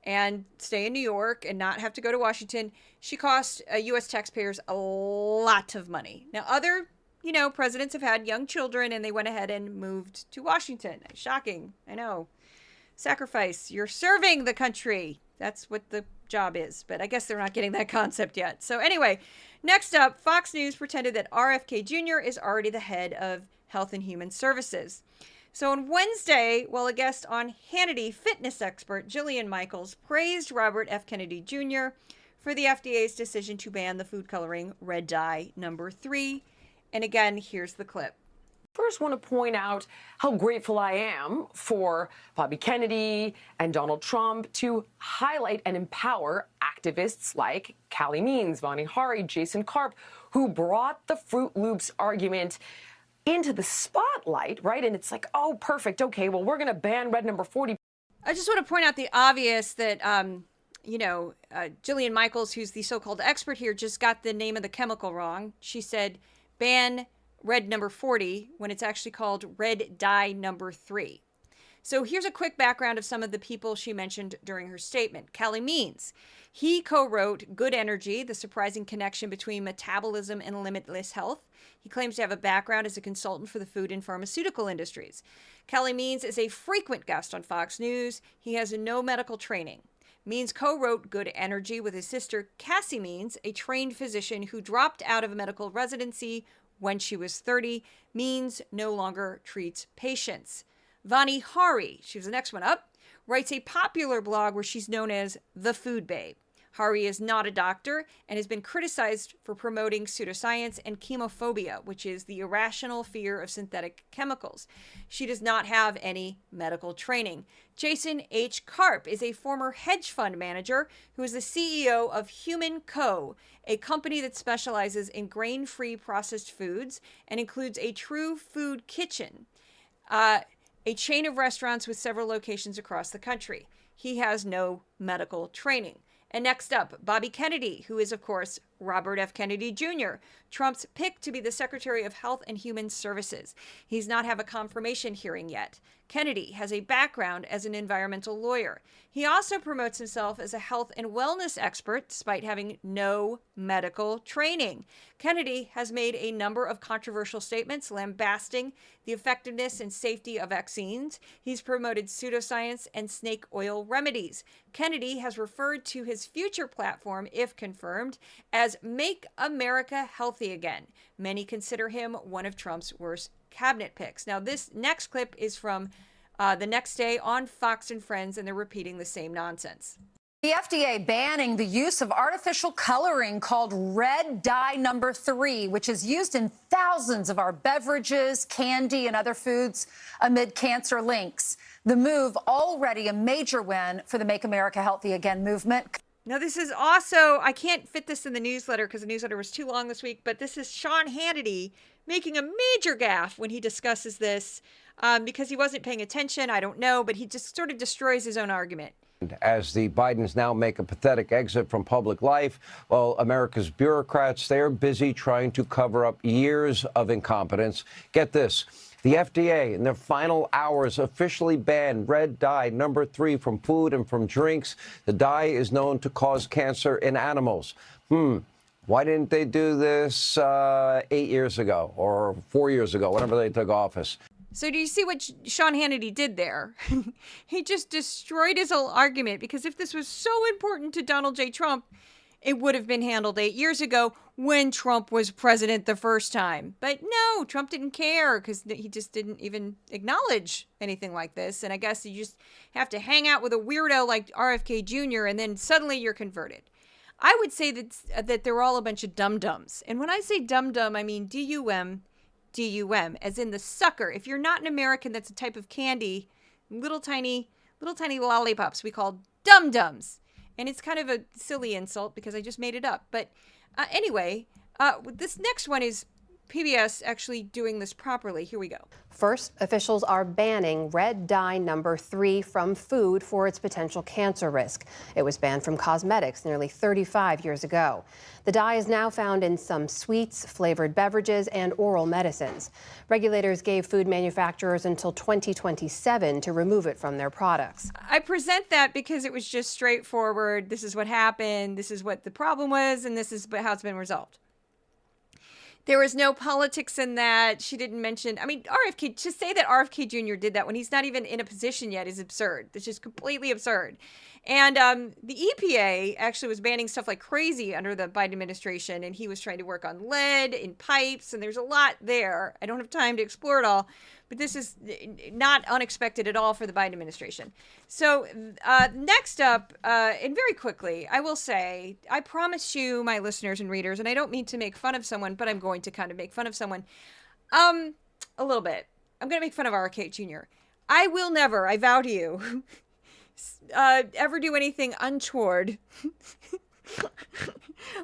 and stay in New York and not have to go to Washington, she cost U.S. taxpayers a lot of money. Now, other, presidents have had young children and they went ahead and moved to Washington. Shocking, I know. Sacrifice. You're serving the country. That's what the job is, but I guess they're not getting that concept yet. So anyway, next up, Fox News pretended that RFK Jr. is already the head of Health and Human Services. So on Wednesday, while a guest on Hannity, fitness expert Jillian Michaels praised Robert F. Kennedy Jr. for the FDA's decision to ban the food coloring red dye number 3. And again, here's the clip. First, want to point out how grateful I am for Bobby Kennedy and Donald Trump to highlight and empower activists like Callie Means, Vani Hari, Jason Karp, who brought the Fruit Loops argument into the spotlight, right? And it's like, oh, perfect. Okay, well, we're going to ban red number 40. I just want to point out the obvious that, Jillian Michaels, who's the so-called expert here, just got the name of the chemical wrong. She said ban red number 40 when it's actually called red dye number 3. So here's a quick background of some of the people she mentioned during her statement. Callie Means. He co-wrote Good Energy, The Surprising Connection Between Metabolism and Limitless Health. He claims to have a background as a consultant for the food and pharmaceutical industries. Callie Means is a frequent guest on Fox News. He has no medical training. Means co-wrote Good Energy with his sister, Cassie Means, a trained physician who dropped out of a medical residency when she was 30. Means no longer treats patients. Vani Hari, she was the next one up, writes a popular blog where she's known as The Food Babe. Hari is not a doctor and has been criticized for promoting pseudoscience and chemophobia, which is the irrational fear of synthetic chemicals. She does not have any medical training. Jason H. Karp is a former hedge fund manager who is the CEO of Human Co., a company that specializes in grain-free processed foods and includes a true food kitchen. a chain of restaurants with several locations across the country. He has no medical training. And next up, Bobby Kennedy, who is, of course, Robert F. Kennedy Jr., Trump's pick to be the Secretary of Health and Human Services. He's not have a confirmation hearing yet. Kennedy has a background as an environmental lawyer. He also promotes himself as a health and wellness expert, despite having no medical training. Kennedy has made a number of controversial statements lambasting the effectiveness and safety of vaccines. He's promoted pseudoscience and snake oil remedies. Kennedy has referred to his future platform, if confirmed, as Make America Healthy Again. Many consider him one of Trump's worst cabinet picks. Now, this next clip is from the next day on Fox and Friends, and they're repeating the same nonsense. The FDA banning the use of artificial coloring called red dye number 3, which is used in thousands of our beverages, candy, and other foods amid cancer links. The move already a major win for the Make America Healthy Again movement. Now, this is also, I can't fit this in the newsletter because the newsletter was too long this week, but this is Sean Hannity making a major gaffe when he discusses this because he wasn't paying attention. I don't know, but he just sort of destroys his own argument. As the Bidens now make a pathetic exit from public life, well, America's bureaucrats, they're busy trying to cover up years of incompetence. Get this. The FDA, in their final hours, officially banned red dye number 3 from food and from drinks. The dye is known to cause cancer in animals. Why didn't they do this 8 years ago or 4 years ago, whenever they took office? So do you see what Sean Hannity did there? He just destroyed his whole argument, because if this was so important to Donald J. Trump, it would have been handled 8 years ago when Trump was president the first time. But no, Trump didn't care because he just didn't even acknowledge anything like this. And I guess you just have to hang out with a weirdo like RFK Jr. and then suddenly you're converted. I would say that they're all a bunch of dum-dums. And when I say dum-dum, I mean D-U-M, D-U-M, as in the sucker. If you're not an American, that's a type of candy, little tiny lollipops we call dum-dums. And it's kind of a silly insult because I just made it up. But anyway, this next one is PBS actually doing this properly. Here we go. First, officials are banning red dye number 3 from food for its potential cancer risk. It was banned from cosmetics nearly 35 years ago. The dye is now found in some sweets, flavored beverages, and oral medicines. Regulators gave food manufacturers until 2027 to remove it from their products. I present that because it was just straightforward. This is what happened. This is what the problem was, and this is how it's been resolved. There was no politics in that. She didn't mention, I mean, RFK, to say that RFK Jr. did that when he's not even in a position yet is absurd. It's just completely absurd. And the EPA actually was banning stuff like crazy under the Biden administration, and he was trying to work on lead in pipes, and there's a lot there. I don't have time to explore it all, but this is not unexpected at all for the Biden administration. So next up, and very quickly, I will say, I promise you, my listeners and readers, and I don't mean to make fun of someone, but I'm going to kind of make fun of someone a little bit. I'm going to make fun of RFK Jr. I will never, I vow to you, ever do anything untoward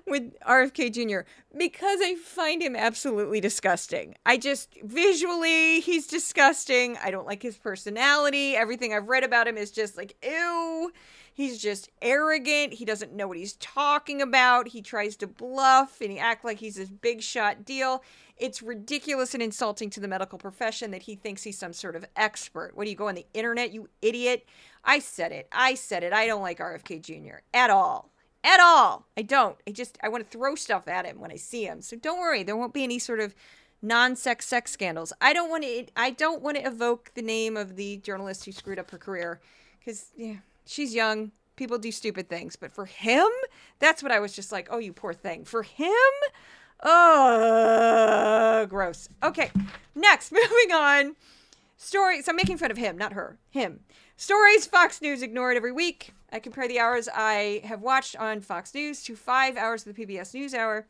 with RFK Jr. because I find him absolutely disgusting. I just, visually, he's disgusting. I don't like his personality. Everything I've read about him is just like, ew. He's just arrogant. He doesn't know what he's talking about. He tries to bluff and he acts like he's this big shot deal. It's ridiculous and insulting to the medical profession that he thinks he's some sort of expert. What do you go on the internet, you idiot? I said it. I don't like RFK Jr. at all. At all. I don't. I want to throw stuff at him when I see him. So don't worry. There won't be any sort of non-sex scandals. I don't want to evoke the name of the journalist who screwed up her career because, yeah, she's young. People do stupid things. But for him, that's what I was just like, oh, you poor thing. For him? Oh, gross. Okay. Next, moving on. Stories. I'm making fun of him, not her. Him. Stories Fox News ignored every week. I compare the hours I have watched on Fox News to 5 hours of the PBS NewsHour.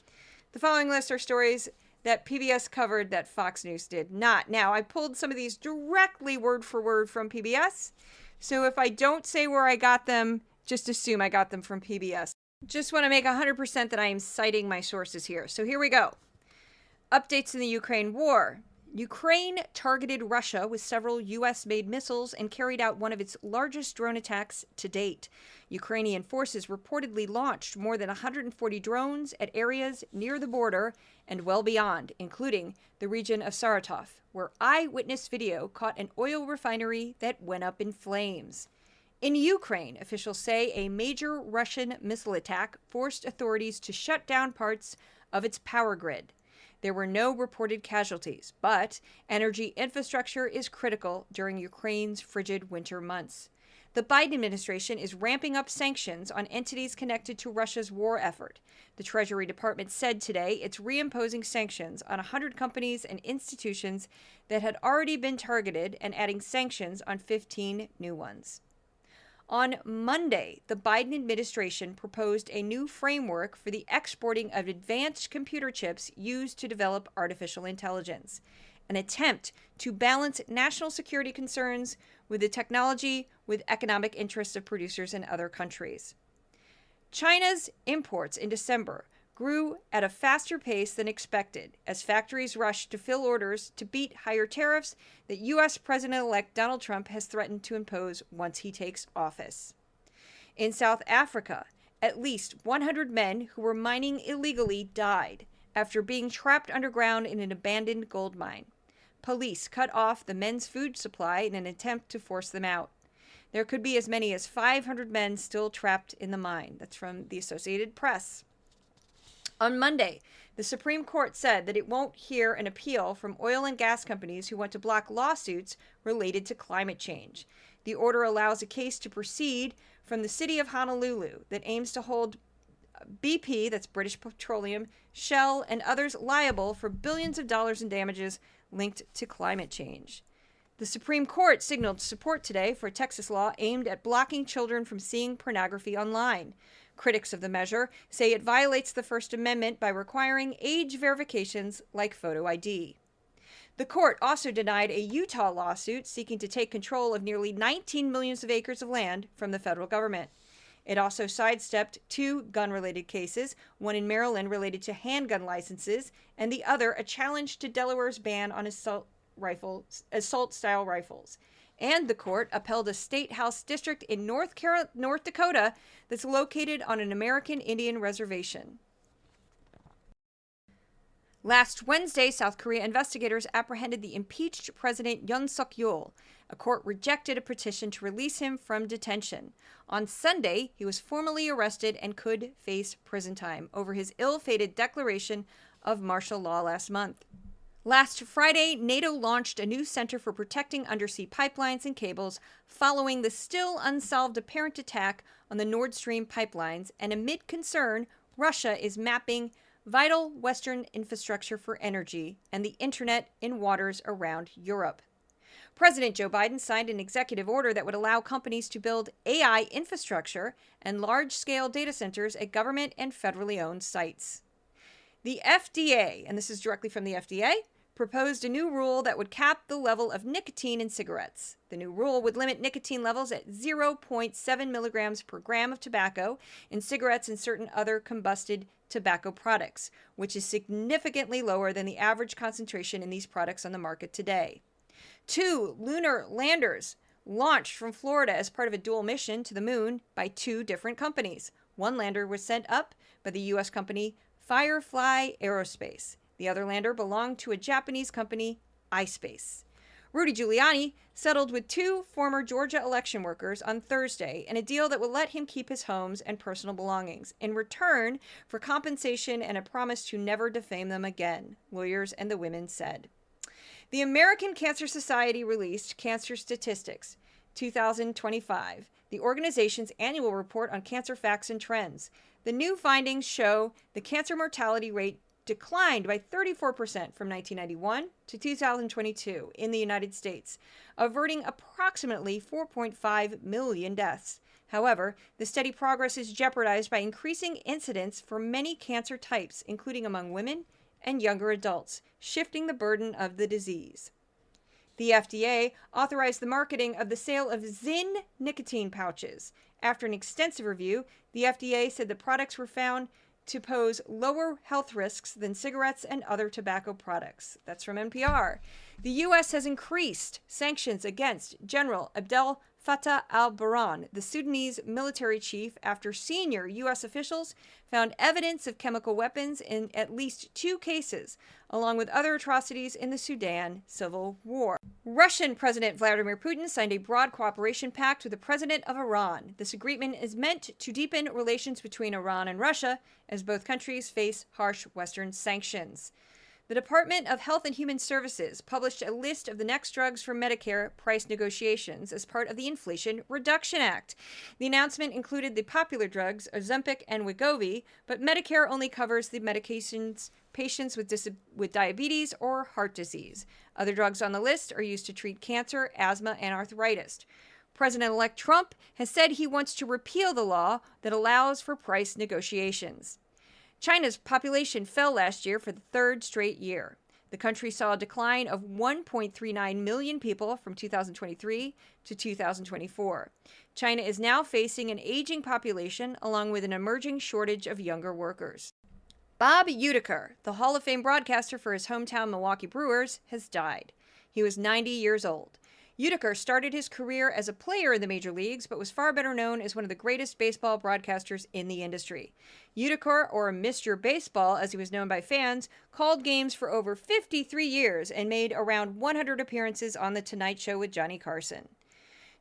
The following list are stories that PBS covered that Fox News did not. Now, I pulled some of these directly word for word from PBS. So if I don't say where I got them, just assume I got them from PBS. Just want to make 100% that I am citing my sources here. So here we go. Updates in the Ukraine war. Ukraine targeted Russia with several U.S.-made missiles and carried out one of its largest drone attacks to date. Ukrainian forces reportedly launched more than 140 drones at areas near the border and well beyond, including the region of Saratov, where eyewitness video caught an oil refinery that went up in flames. In Ukraine, officials say a major Russian missile attack forced authorities to shut down parts of its power grid. There were no reported casualties, but energy infrastructure is critical during Ukraine's frigid winter months. The Biden administration is ramping up sanctions on entities connected to Russia's war effort. The Treasury Department said today it's reimposing sanctions on 100 companies and institutions that had already been targeted and adding sanctions on 15 new ones. On Monday, the Biden administration proposed a new framework for the exporting of advanced computer chips used to develop artificial intelligence, an attempt to balance national security concerns with the technology with economic interests of producers in other countries. China's imports in December grew at a faster pace than expected as factories rushed to fill orders to beat higher tariffs that U.S. President-elect Donald Trump has threatened to impose once he takes office. In South Africa, at least 100 men who were mining illegally died after being trapped underground in an abandoned gold mine. Police cut off the men's food supply in an attempt to force them out. There could be as many as 500 men still trapped in the mine. That's from the Associated Press. On Monday, the Supreme Court said that it won't hear an appeal from oil and gas companies who want to block lawsuits related to climate change. The order allows a case to proceed from the city of Honolulu that aims to hold BP, that's British Petroleum, Shell, and others liable for billions of dollars in damages linked to climate change. The Supreme Court signaled support today for a Texas law aimed at blocking children from seeing pornography online. Critics of the measure say it violates the First Amendment by requiring age verifications like photo ID. The court also denied a Utah lawsuit seeking to take control of nearly 19 million acres of land from the federal government. It also sidestepped two gun-related cases, one in Maryland related to handgun licenses, and the other a challenge to Delaware's ban on assault-style rifles. And the court upheld a state house district in North Dakota that's located on an American Indian reservation. Last Wednesday, South Korea investigators apprehended the impeached President Yoon Suk-yeol. A court rejected a petition to release him from detention. On Sunday, he was formally arrested and could face prison time over his ill-fated declaration of martial law last month. Last Friday, NATO launched a new center for protecting undersea pipelines and cables following the still unsolved apparent attack on the Nord Stream pipelines, and amid concern, Russia is mapping vital Western infrastructure for energy and the internet in waters around Europe. President Joe Biden signed an executive order that would allow companies to build AI infrastructure and large-scale data centers at government and federally owned sites. The FDA, and this is directly from the FDA, proposed a new rule that would cap the level of nicotine in cigarettes. The new rule would limit nicotine levels at 0.7 milligrams per gram of tobacco in cigarettes and certain other combusted tobacco products, which is significantly lower than the average concentration in these products on the market today. 2 lunar landers launched from Florida as part of a dual mission to the moon by 2 different companies. One lander was sent up by the U.S. company Firefly Aerospace. The other lander belonged to a Japanese company, iSpace. Rudy Giuliani settled with 2 former Georgia election workers on Thursday in a deal that will let him keep his homes and personal belongings in return for compensation and a promise to never defame them again, lawyers and the women said. The American Cancer Society released Cancer Statistics 2025, the organization's annual report on cancer facts and trends. The new findings show the cancer mortality rate declined by 34% from 1991 to 2022 in the United States, averting approximately 4.5 million deaths. However, the steady progress is jeopardized by increasing incidence for many cancer types, including among women and younger adults, shifting the burden of the disease. The FDA authorized the marketing of the sale of Zyn nicotine pouches. After an extensive review, the FDA said the products were found to pose lower health risks than cigarettes and other tobacco products. That's from NPR. The U.S. has increased sanctions against General Abdel Fattah al-Burhan, the Sudanese military chief, after senior U.S. officials found evidence of chemical weapons in at least 2 cases, along with other atrocities in the Sudan civil war. Russian President Vladimir Putin signed a broad cooperation pact with the president of Iran. This agreement is meant to deepen relations between Iran and Russia, as both countries face harsh Western sanctions. The Department of Health and Human Services published a list of the next drugs for Medicare price negotiations as part of the Inflation Reduction Act. The announcement included the popular drugs Ozempic and Wegovy, but Medicare only covers the medications patients with diabetes or heart disease. Other drugs on the list are used to treat cancer, asthma, and arthritis. President-elect Trump has said he wants to repeal the law that allows for price negotiations. China's population fell last year for the 3rd straight year. The country saw a decline of 1.39 million people from 2023 to 2024. China is now facing an aging population along with an emerging shortage of younger workers. Bob Uecker, the Hall of Fame broadcaster for his hometown Milwaukee Brewers, has died. He was 90 years old. Uecker started his career as a player in the major leagues, but was far better known as one of the greatest baseball broadcasters in the industry. Uecker, or Mr. Baseball as he was known by fans, called games for over 53 years and made around 100 appearances on The Tonight Show with Johnny Carson.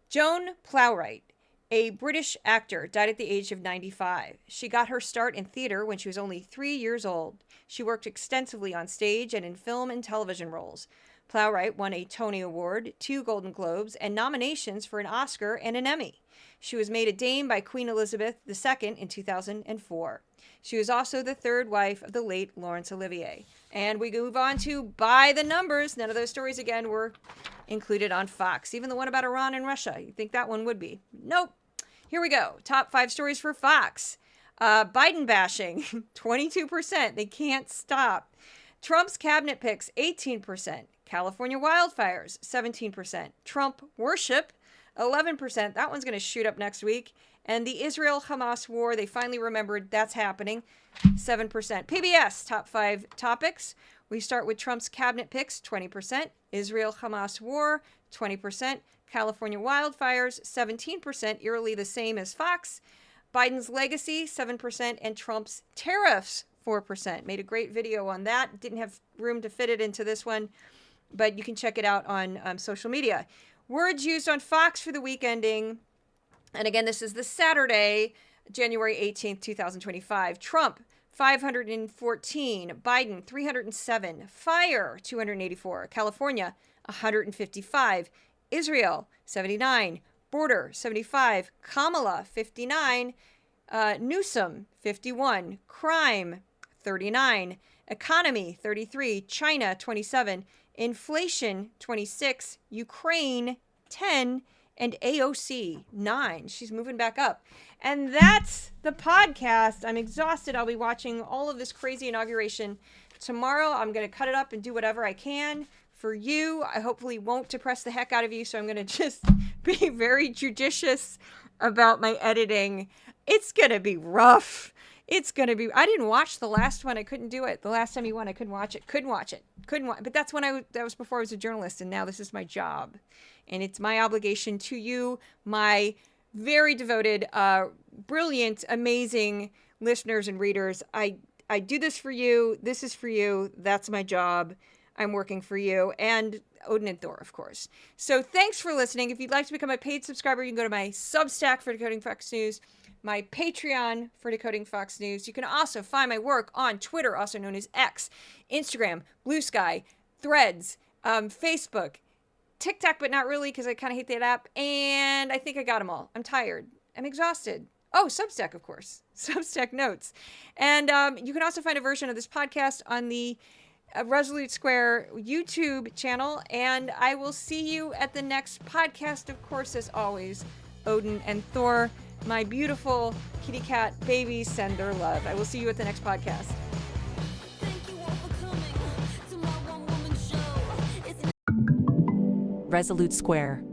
Joan Plowright, a British actor, died at the age of 95. She got her start in theater when she was only 3 years old. She worked extensively on stage and in film and television roles. Plowright won a Tony Award, 2 Golden Globes, and nominations for an Oscar and an Emmy. She was made a dame by Queen Elizabeth II in 2004. She was also the 3rd wife of the late Laurence Olivier. And we move on to By the Numbers. None of those stories, again, were included on Fox. Even the one about Iran and Russia. You'd think that one would be. Nope. Here we go. Top 5 stories for Fox. Biden bashing, 22%. They can't stop. Trump's cabinet picks, 18%. California wildfires, 17%. Trump worship, 11%. That one's going to shoot up next week. And the Israel-Hamas war, they finally remembered that's happening, 7%. PBS, top 5 topics. We start with Trump's cabinet picks, 20%. Israel-Hamas war, 20%. California wildfires, 17%, eerily the same as Fox. Biden's legacy, 7%. And Trump's tariffs, 4%. Made a great video on that. Didn't have room to fit it into this one, but you can check it out on social media. Words used on Fox for the week ending. And again, this is the Saturday, January 18th, 2025. Trump, 514. Biden, 307. Fire, 284. California, 155. Israel, 79. Border, 75. Kamala, 59. Newsom, 51. Crime, 39. Economy, 33. China, 27. Inflation, 26. Ukraine, 10. And AOC, 9. She's moving back up. And that's the podcast. I'm exhausted. I'll be watching all of this crazy inauguration tomorrow. I'm going to cut it up and do whatever I can for you. I hopefully won't depress the heck out of you, so I'm going to just be very judicious about my editing. It's going to be rough. It's going to be... I didn't watch the last one. I couldn't do it. The last time he won, I couldn't watch it. But that's when that was before I was a journalist, and now this is my job. And it's my obligation to you, my very devoted, brilliant, amazing listeners and readers. I do this for you. This is for you. That's my job. I'm working for you. And Odin and Thor, of course. So thanks for listening. If you'd like to become a paid subscriber, you can go to my Substack for Decoding Fox News, my Patreon for Decoding Fox News. You can also find my work on Twitter, also known as X, Instagram, Blue Sky, Threads, Facebook, TikTok, but not really because I kind of hate that app. And I think I got them all. I'm tired. I'm exhausted. Oh, Substack, of course. Substack notes. And you can also find a version of this podcast on the Resolute Square YouTube channel. And I will see you at the next podcast, of course, as always. Odin and Thor, my beautiful kitty cat babies, send their love. I will see you at the next podcast. Resolute Square.